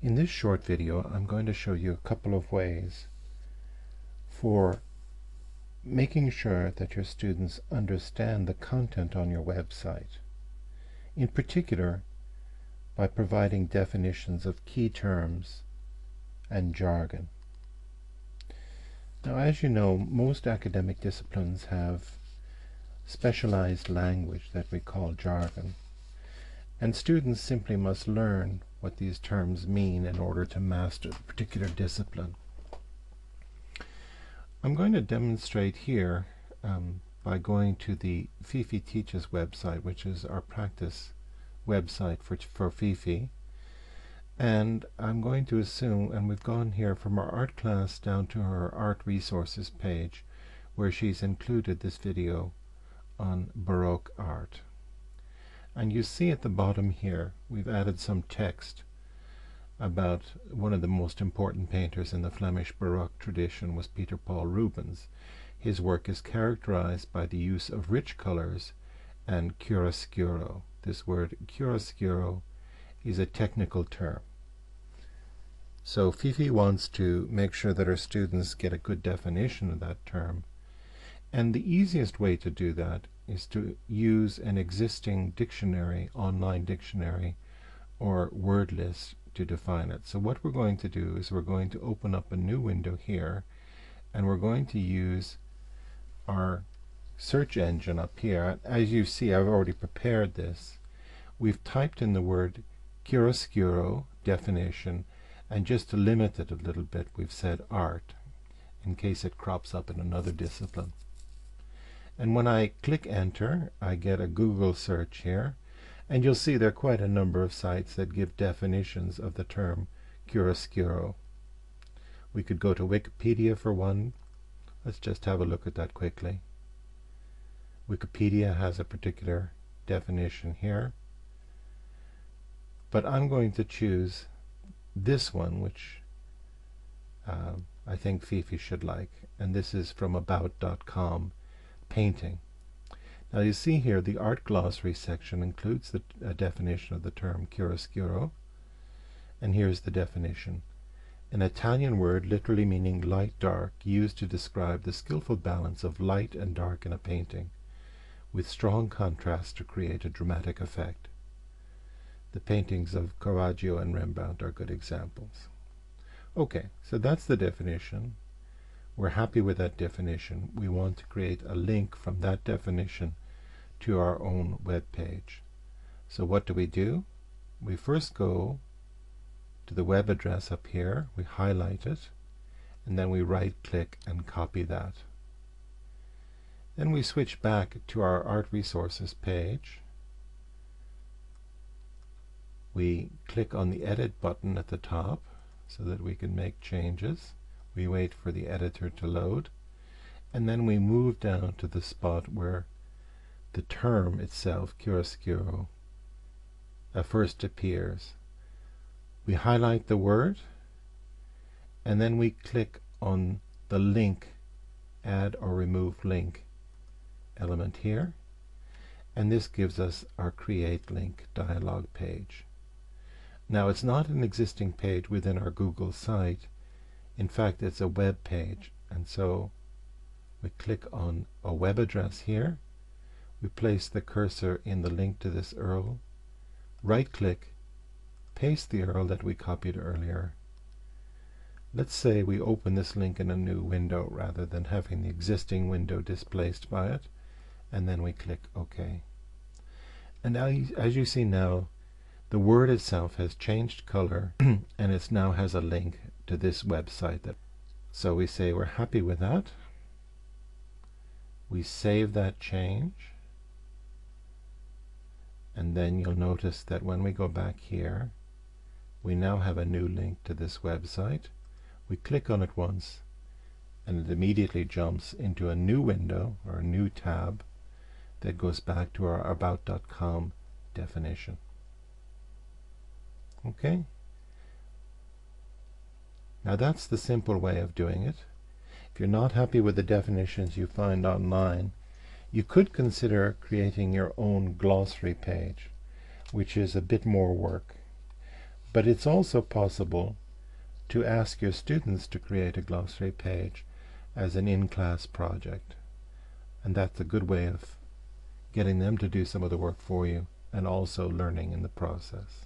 In this short video, I'm going to show you a couple of ways for making sure that your students understand the content on your website, in particular by providing definitions of key terms and jargon. Now, as you know, most academic disciplines have specialized language that we call jargon, and students simply must learn what these terms mean in order to master the particular discipline. I'm going to demonstrate here by going to the Fifi Teaches website, which is our practice website for Fifi, and I'm going to assume, and we've gone here from our art class down to her art resources page, where she's included this video on Baroque art. And you see at the bottom here, we've added some text about one of the most important painters in the Flemish Baroque tradition was Peter Paul Rubens. His work is characterized by the use of rich colors and chiaroscuro. This word chiaroscuro is a technical term. So Fifi wants to make sure that her students get a good definition of that term. And the easiest way to do that is to use an existing dictionary, online dictionary, or word list to define it. So what we're going to do is we're going to open up a new window here, and we're going to use our search engine up here. As you see, I've already prepared this. We've typed in the word chiaroscuro definition, and just to limit it a little bit, we've said art, in case it crops up in another discipline. And when I click enter, I get a Google search here, and you'll see there are quite a number of sites that give definitions of the term chiaroscuro. We could go to Wikipedia for one. Let's just have a look at that quickly. Wikipedia has a particular definition here, but I'm going to choose this one, which I think Fifi should like, and this is from about.com. Painting. Now you see here the art glossary section includes a definition of the term chiaroscuro, and here's the definition. An Italian word literally meaning light-dark, used to describe the skillful balance of light and dark in a painting, with strong contrast to create a dramatic effect. The paintings of Caravaggio and Rembrandt are good examples. Okay, so that's the definition. We're happy with that definition. We want to create a link from that definition to our own web page. So what do? We first go to the web address up here, we highlight it, and then we right-click and copy that. Then we switch back to our art resources page. We click on the edit button at the top so that we can make changes. We wait for the editor to load, and then we move down to the spot where the term itself, chiaroscuro, first appears. We highlight the word, and then we click on the link, add or remove link element here, and this gives us our create link dialog page. Now, it's not an existing page within our Google site. In fact, it's a web page, and so we click on a web address here. We place the cursor in the link to this URL, right-click, paste the URL that we copied earlier. Let's say we open this link in a new window rather than having the existing window displaced by it, and then we click OK. And now, as you see now, the word itself has changed color, and it now has a link to this website. So we say we're happy with that. We save that change, and then you'll notice that when we go back here, we now have a new link to this website. We click on it once, and it immediately jumps into a new window or a new tab that goes back to our about.com definition. Okay? Now that's the simple way of doing it. If you're not happy with the definitions you find online, you could consider creating your own glossary page, which is a bit more work. But it's also possible to ask your students to create a glossary page as an in-class project. And that's a good way of getting them to do some of the work for you and also learning in the process.